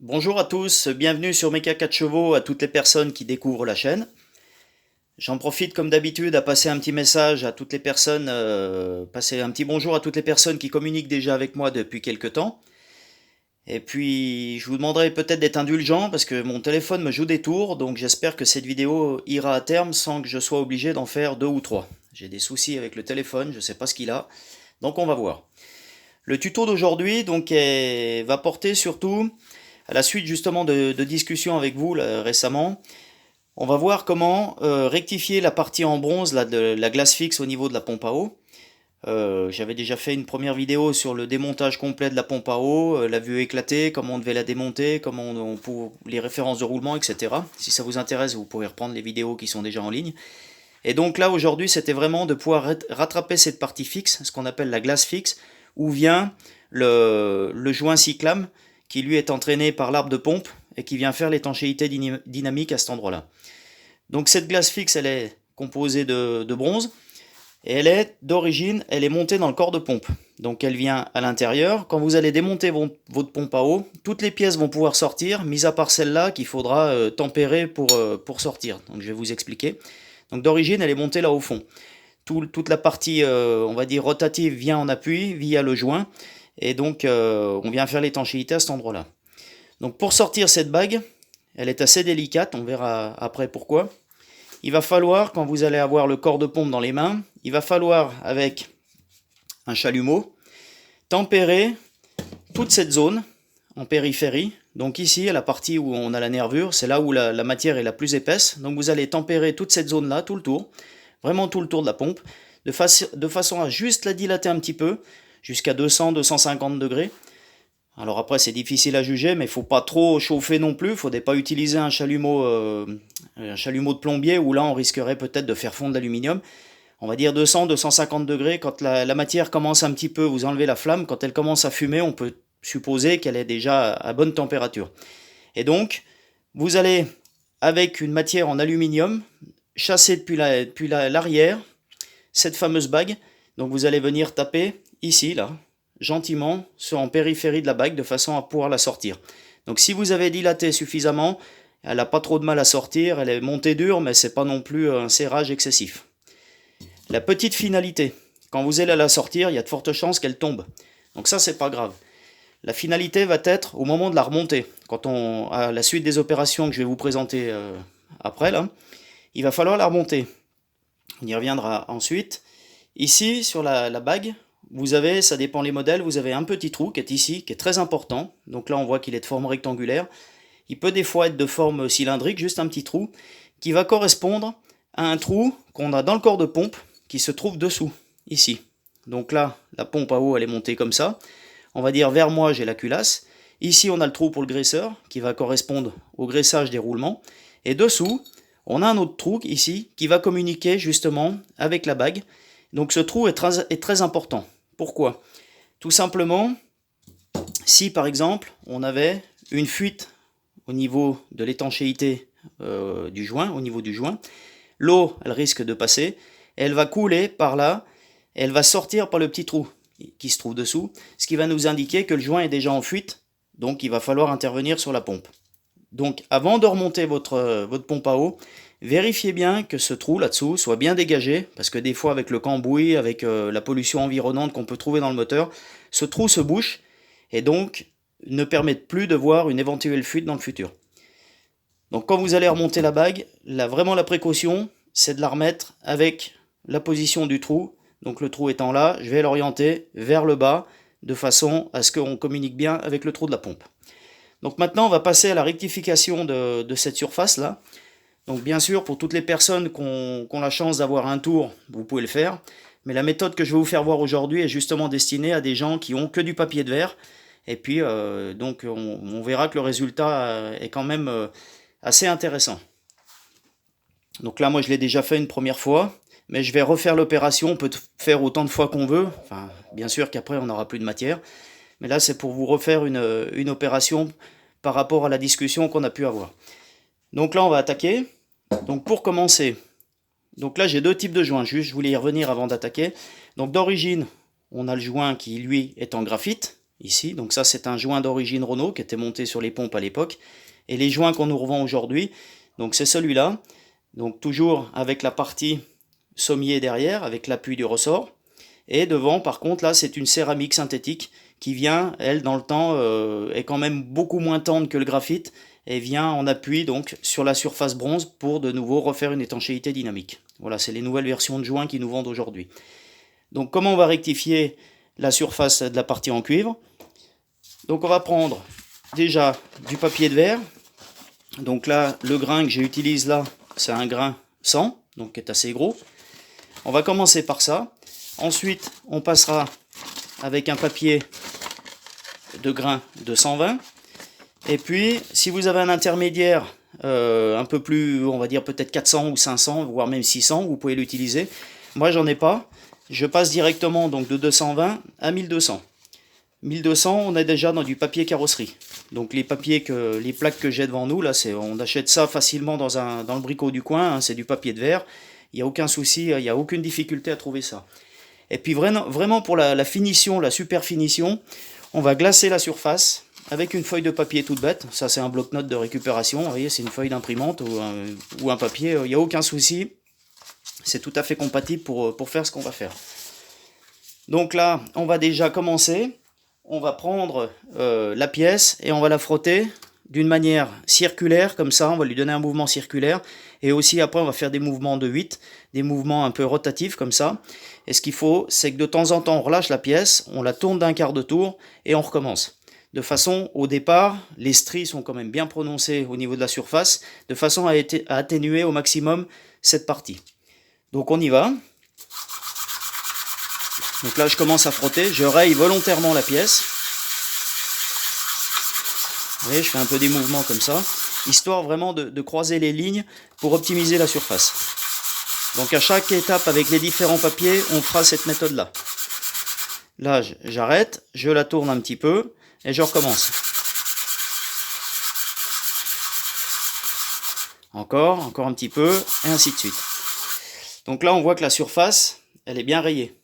Bonjour à tous, bienvenue sur Mecha 4 chevaux à toutes les personnes qui découvrent la chaîne. J'en profite comme d'habitude à passer un petit message à toutes les personnes, passer un petit bonjour à toutes les personnes qui communiquent déjà avec moi depuis quelques temps. Et puis je vous demanderai peut-être d'être indulgent parce que mon téléphone me joue des tours, donc j'espère que cette vidéo ira à terme sans que je sois obligé d'en faire deux ou trois. J'ai des soucis avec le téléphone, je sais pas ce qu'il a, donc on va voir. Le tuto d'aujourd'hui va porter surtout à la suite justement de discussions avec vous là, récemment. On va voir comment rectifier la partie en bronze là, de la glace fixe au niveau de la pompe à eau. J'avais déjà fait une première vidéo sur le démontage complet de la pompe à eau, la vue éclatée, comment on devait la démonter, les références de roulement, etc. Si ça vous intéresse, vous pourrez reprendre les vidéos qui sont déjà en ligne. Et donc là, aujourd'hui, c'était vraiment de pouvoir rattraper cette partie fixe, ce qu'on appelle la glace fixe, où vient le joint cyclame, qui lui est entraîné par l'arbre de pompe, et qui vient faire l'étanchéité dynamique à cet endroit-là. Donc cette glace fixe, elle est composée de bronze, et elle est montée dans le corps de pompe. Donc elle vient à l'intérieur. Quand vous allez démonter votre pompe à eau, toutes les pièces vont pouvoir sortir, mis à part celle-là qu'il faudra tempérer pour sortir. Donc je vais vous expliquer. Donc d'origine, elle est montée là au fond. Toute la partie, on va dire, rotative vient en appui via le joint. Et donc on vient faire l'étanchéité à cet endroit-là. Donc pour sortir cette bague, elle est assez délicate, on verra après pourquoi. Il va falloir, quand vous allez avoir le corps de pompe dans les mains, il va falloir, avec un chalumeau, tempérer toute cette zone en périphérie. Donc ici, à la partie où on a la nervure, c'est là où la matière est la plus épaisse. Donc vous allez tempérer toute cette zone-là, tout le tour, vraiment tout le tour de la pompe, de façon à juste la dilater un petit peu, jusqu'à 200-250 degrés. Alors après, c'est difficile à juger, mais il ne faut pas trop chauffer non plus. Il ne faudrait pas utiliser un chalumeau de plombier où là, on risquerait peut-être de faire fondre l'aluminium. On va dire 200-250 degrés. Quand la matière commence un petit peu, vous enlevez la flamme. Quand elle commence à fumer, on peut supposer qu'elle est déjà à bonne température. Et donc, vous allez, avec une matière en aluminium, chasser depuis l'arrière cette fameuse bague. Donc vous allez venir taper ici, là, gentiment en périphérie de la bague de façon à pouvoir la sortir. Donc si vous avez dilaté suffisamment, elle n'a pas trop de mal à sortir, elle est montée dure, mais c'est pas non plus un serrage excessif. La petite finalité, quand vous allez la sortir, il y a de fortes chances qu'elle tombe. Donc ça, c'est pas grave. La finalité va être au moment de la remonter. À la suite des opérations que je vais vous présenter après, là, il va falloir la remonter. On y reviendra ensuite. Ici, sur la bague, vous avez, ça dépend les modèles, vous avez un petit trou qui est ici, qui est très important. Donc là, on voit qu'il est de forme rectangulaire. Il peut des fois être de forme cylindrique, juste un petit trou, qui va correspondre à un trou qu'on a dans le corps de pompe, qui se trouve dessous, ici. Donc là, la pompe à eau, elle est montée comme ça. On va dire vers moi, j'ai la culasse. Ici, on a le trou pour le graisseur, qui va correspondre au graissage des roulements. Et dessous, on a un autre trou ici, qui va communiquer justement avec la bague. Donc ce trou est très important. Pourquoi? Tout simplement, si par exemple on avait une fuite au niveau de l'étanchéité du joint, au niveau du joint, l'eau elle risque de passer, elle va couler par là, elle va sortir par le petit trou qui se trouve dessous, ce qui va nous indiquer que le joint est déjà en fuite, donc il va falloir intervenir sur la pompe. Donc avant de remonter votre pompe à eau, vérifiez bien que ce trou là-dessous soit bien dégagé, parce que des fois avec le cambouis, avec la pollution environnante qu'on peut trouver dans le moteur, ce trou se bouche et donc ne permet plus de voir une éventuelle fuite dans le futur. Donc quand vous allez remonter la bague, vraiment la précaution, c'est de la remettre avec la position du trou. Donc le trou étant là, je vais l'orienter vers le bas, de façon à ce qu'on communique bien avec le trou de la pompe. Donc maintenant, on va passer à la rectification de cette surface-là. Donc bien sûr, pour toutes les personnes qui ont la chance d'avoir un tour, vous pouvez le faire. Mais la méthode que je vais vous faire voir aujourd'hui est justement destinée à des gens qui ont que du papier de verre. Et puis, donc, on verra que le résultat est quand même assez intéressant. Donc là, moi, je l'ai déjà fait une première fois. Mais je vais refaire l'opération. On peut faire autant de fois qu'on veut. Enfin, bien sûr qu'après, on n'aura plus de matière. Mais là, c'est pour vous refaire une opération par rapport à la discussion qu'on a pu avoir. Donc là, on va attaquer. Donc pour commencer, donc là, j'ai deux types de joints. Juste, je voulais y revenir avant d'attaquer. Donc d'origine, on a le joint qui, lui, est en graphite. ici. Donc ça, c'est un joint d'origine Renault qui était monté sur les pompes à l'époque. Et les joints qu'on nous revend aujourd'hui, donc c'est celui-là. Donc toujours avec la partie sommier derrière, avec l'appui du ressort. Et devant, par contre, là, c'est une céramique synthétique qui vient, elle, dans le temps, est quand même beaucoup moins tendre que le graphite et vient en appui donc sur la surface bronze pour de nouveau refaire une étanchéité dynamique. Voilà, c'est les nouvelles versions de joints qui nous vendent aujourd'hui. Donc comment on va rectifier la surface de la partie en cuivre? Donc on va prendre déjà du papier de verre. Donc là, le grain que j'utilise là, c'est un grain 100, donc qui est assez gros. On va commencer par ça. Ensuite, on passera avec un papier de grain de 120. Et puis, si vous avez un intermédiaire un peu plus, on va dire peut-être 400 ou 500, voire même 600, vous pouvez l'utiliser. Moi, j'en ai pas. Je passe directement donc de 220 à 1200. 1200, on est déjà dans du papier carrosserie. Donc les plaques que j'ai devant nous, là, on achète ça facilement dans le bricot du coin, hein, c'est du papier de verre. Il n'y a aucun souci, il n'y a aucune difficulté à trouver ça. Et puis vraiment pour la finition, la super finition, on va glacer la surface avec une feuille de papier toute bête. Ça, c'est un bloc-notes de récupération. Vous voyez, c'est une feuille d'imprimante ou un papier. Il n'y a aucun souci. C'est tout à fait compatible pour faire ce qu'on va faire. Donc là, on va déjà commencer. On va prendre la pièce et on va la frotter d'une manière circulaire, comme ça, on va lui donner un mouvement circulaire. Et aussi, après, on va faire des mouvements de 8, des mouvements un peu rotatifs, comme ça. Et ce qu'il faut, c'est que de temps en temps, on relâche la pièce, on la tourne d'un quart de tour et on recommence. De façon, au départ, les stries sont quand même bien prononcées au niveau de la surface, de façon à atténuer au maximum cette partie. Donc on y va. Donc là, je commence à frotter, je raye volontairement la pièce. Vous voyez, je fais un peu des mouvements comme ça, histoire vraiment de croiser les lignes pour optimiser la surface. Donc à chaque étape avec les différents papiers, on fera cette méthode-là. Là, j'arrête, je la tourne un petit peu et je recommence. Encore un petit peu, et ainsi de suite. Donc là, on voit que la surface, elle est bien rayée.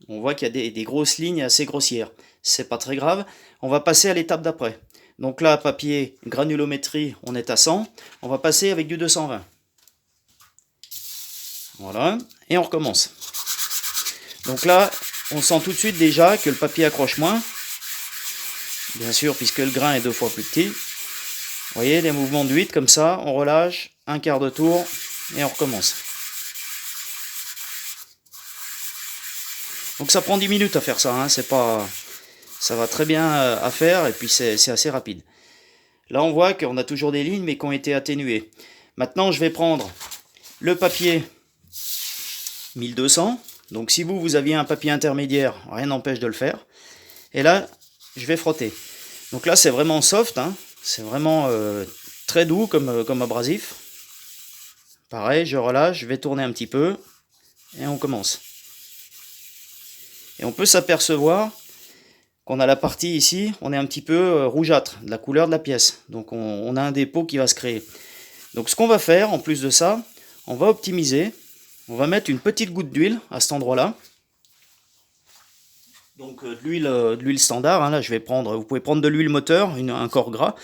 On voit qu'il y a des grosses lignes assez grossières. C'est pas très grave. On va passer à l'étape d'après. Donc là, papier granulométrie, on est à 100. On va passer avec du 220. Voilà, et on recommence. Donc là, on sent tout de suite déjà que le papier accroche moins. Bien sûr, puisque le grain est 2 fois plus petit. Vous voyez, des mouvements de 8 comme ça, on relâche, un quart de tour, et on recommence. Donc ça prend 10 minutes à faire ça, hein, ça va très bien à faire, et puis c'est assez rapide. Là, on voit qu'on a toujours des lignes, mais qui ont été atténuées. Maintenant, je vais prendre le papier 1200. Donc si vous aviez un papier intermédiaire, rien n'empêche de le faire. Et là, je vais frotter. Donc là, c'est vraiment soft, hein. C'est vraiment très doux comme abrasif. Pareil, je relâche, je vais tourner un petit peu, et on commence. Et on peut s'apercevoir qu'on a la partie ici, on est un petit peu rougeâtre, de la couleur de la pièce. Donc on a un dépôt qui va se créer. Donc ce qu'on va faire, en plus de ça, on va optimiser. On va mettre une petite goutte d'huile à cet endroit-là. Donc de l'huile standard, hein, là je vais prendre, vous pouvez prendre de l'huile moteur, un corps gras.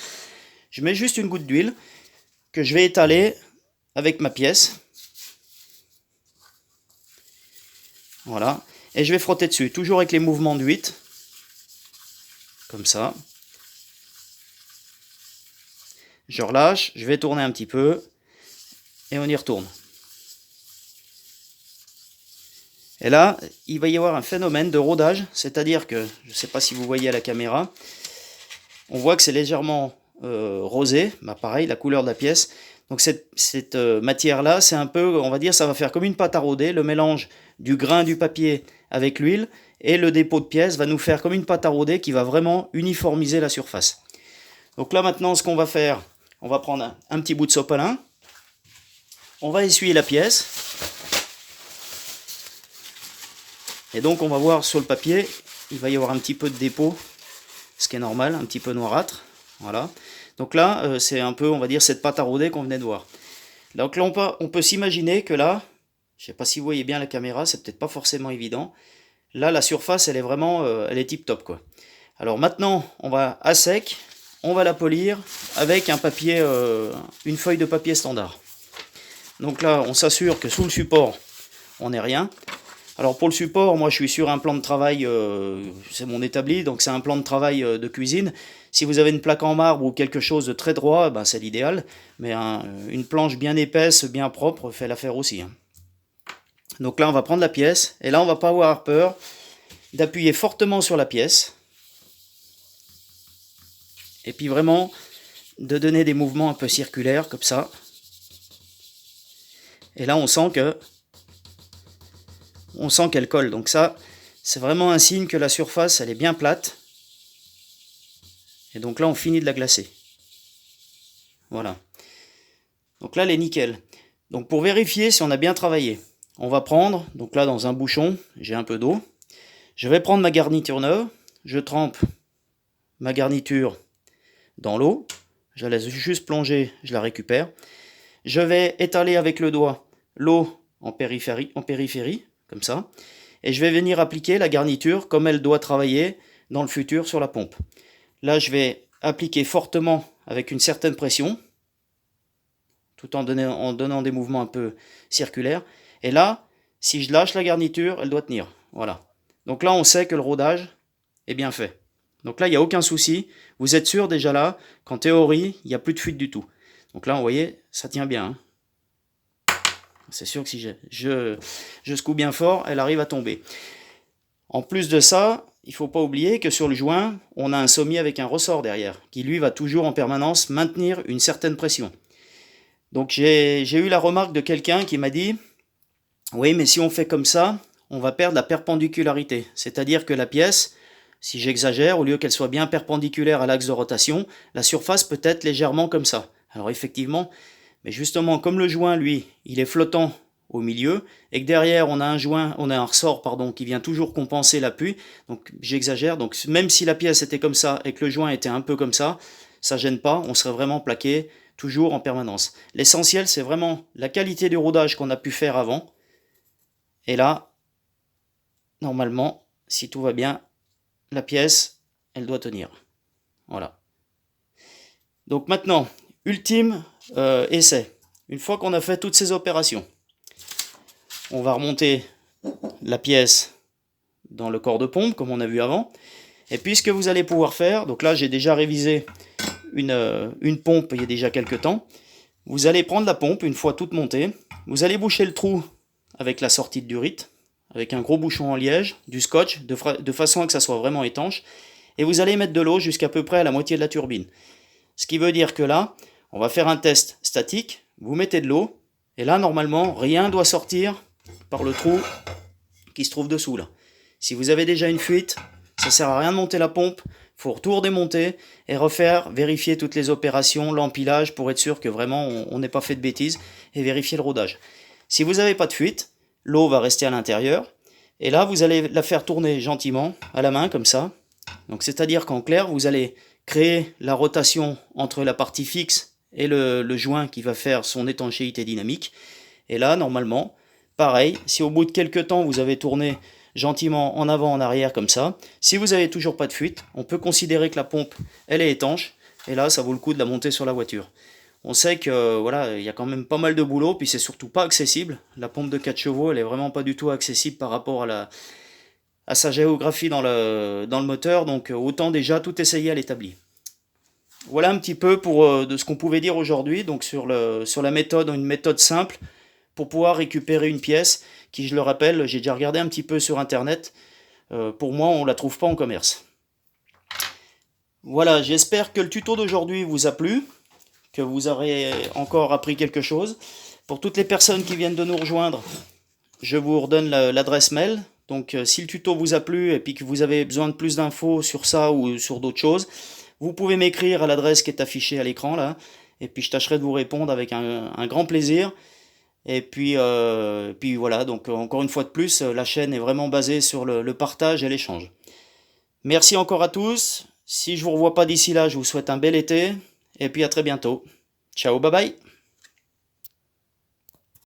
Je mets juste une goutte d'huile que je vais étaler avec ma pièce. Voilà. Et je vais frotter dessus, toujours avec les mouvements de 8. Comme ça. Je relâche, je vais tourner un petit peu. Et on y retourne. Et là, il va y avoir un phénomène de rodage, c'est-à-dire que, je ne sais pas si vous voyez à la caméra, on voit que c'est légèrement rosé, bah pareil, la couleur de la pièce. Donc cette matière-là, c'est un peu, on va dire, ça va faire comme une pâte à rôder, le mélange du grain du papier avec l'huile, et le dépôt de pièces va nous faire comme une pâte à rôder qui va vraiment uniformiser la surface. Donc là maintenant, ce qu'on va faire, on va prendre un petit bout de sopalin, on va essuyer la pièce, et donc on va voir sur le papier, il va y avoir un petit peu de dépôt, ce qui est normal, un petit peu noirâtre. Voilà. Donc là, c'est un peu, on va dire, cette pâte à rôder qu'on venait de voir. Donc là, on peut s'imaginer que là, je ne sais pas si vous voyez bien la caméra, c'est peut-être pas forcément évident. Là, la surface, elle est vraiment, elle est tip top, quoi. Alors maintenant, on va à sec, on va la polir avec un papier, une feuille de papier standard. Donc là, on s'assure que sous le support, on n'est rien. Alors pour le support, moi je suis sur un plan de travail, c'est mon établi, donc c'est un plan de travail de cuisine. Si vous avez une plaque en marbre ou quelque chose de très droit, ben c'est l'idéal. Mais une planche bien épaisse, bien propre, fait l'affaire aussi. Donc là on va prendre la pièce, et là on va pas avoir peur d'appuyer fortement sur la pièce. Et puis vraiment de donner des mouvements un peu circulaires comme ça. Et là on sent qu'elle colle. Donc ça, c'est vraiment un signe que la surface, elle est bien plate. Et donc là, on finit de la glacer. Voilà. Donc là, elle est nickel. Donc pour vérifier si on a bien travaillé, on va prendre, donc là dans un bouchon, j'ai un peu d'eau. Je vais prendre ma garniture neuve. Je trempe ma garniture dans l'eau. Je la laisse juste plonger, je la récupère. Je vais étaler avec le doigt l'eau en périphérie, comme ça. Et je vais venir appliquer la garniture comme elle doit travailler dans le futur sur la pompe. Là, je vais appliquer fortement avec une certaine pression, tout en donnant des mouvements un peu circulaires. Et là, si je lâche la garniture, elle doit tenir. Voilà. Donc là, on sait que le rodage est bien fait. Donc là, il n'y a aucun souci. Vous êtes sûr déjà là qu'en théorie, il n'y a plus de fuite du tout. Donc là, vous voyez, ça tient bien. Hein. C'est sûr que si je secoue bien fort, elle arrive à tomber. En plus de ça, il ne faut pas oublier que sur le joint, on a un sommier avec un ressort derrière, qui lui va toujours en permanence maintenir une certaine pression. Donc j'ai eu la remarque de quelqu'un qui m'a dit « Oui, mais si on fait comme ça, on va perdre la perpendicularité. C'est-à-dire que la pièce, si j'exagère, au lieu qu'elle soit bien perpendiculaire à l'axe de rotation, la surface peut être légèrement comme ça. » Alors effectivement, mais justement, comme le joint, lui, il est flottant au milieu, et que derrière, on a un ressort, qui vient toujours compenser l'appui, donc j'exagère, donc même si la pièce était comme ça, et que le joint était un peu comme ça gêne pas, on serait vraiment plaqué, toujours en permanence. L'essentiel, c'est vraiment la qualité du rodage qu'on a pu faire avant, et là, normalement, si tout va bien, la pièce, elle doit tenir. Voilà. Donc maintenant, ultime essai. Une fois qu'on a fait toutes ces opérations, on va remonter la pièce dans le corps de pompe, comme on a vu avant. Et puis ce que vous allez pouvoir faire, donc là j'ai déjà révisé une pompe il y a déjà quelques temps. Vous allez prendre la pompe, une fois toute montée, vous allez boucher le trou avec la sortie de durite, avec un gros bouchon en liège, du scotch, de façon à que ça soit vraiment étanche, et vous allez mettre de l'eau jusqu'à peu près à la moitié de la turbine. Ce qui veut dire que là, on va faire un test statique, vous mettez de l'eau, et là normalement rien ne doit sortir par le trou qui se trouve dessous là. Si vous avez déjà une fuite, ça sert à rien de monter la pompe, il faut tout redémonter et vérifier toutes les opérations, l'empilage pour être sûr que vraiment on n'ait pas fait de bêtises et vérifier le rodage. Si vous n'avez pas de fuite, l'eau va rester à l'intérieur et là vous allez la faire tourner gentiment à la main comme ça. Donc c'est-à-dire qu'en clair, vous allez créer la rotation entre la partie fixe et le joint qui va faire son étanchéité dynamique. Et là, normalement, pareil, si au bout de quelques temps vous avez tourné gentiment en avant, en arrière comme ça, si vous n'avez toujours pas de fuite, on peut considérer que la pompe, elle est étanche, et là, ça vaut le coup de la monter sur la voiture. On sait que voilà, il y a quand même pas mal de boulot, puis c'est surtout pas accessible. La pompe de 4 chevaux, elle est vraiment pas du tout accessible par rapport à sa géographie dans le moteur, donc autant déjà tout essayer à l'établi. Voilà un petit peu de ce qu'on pouvait dire aujourd'hui, donc sur la méthode, une méthode simple pour pouvoir récupérer une pièce qui, je le rappelle, j'ai déjà regardé un petit peu sur internet, pour moi on ne la trouve pas en commerce. Voilà, j'espère que le tuto d'aujourd'hui vous a plu, que vous aurez encore appris quelque chose. Pour toutes les personnes qui viennent de nous rejoindre, je vous redonne l'adresse mail. Donc si le tuto vous a plu et puis que vous avez besoin de plus d'infos sur ça ou sur d'autres choses, vous pouvez m'écrire à l'adresse qui est affichée à l'écran là, et puis je tâcherai de vous répondre avec un grand plaisir. Et puis voilà, donc encore une fois de plus, la chaîne est vraiment basée sur le partage et l'échange. Merci encore à tous. Si je ne vous revois pas d'ici là, je vous souhaite un bel été. Et puis à très bientôt. Ciao, bye bye.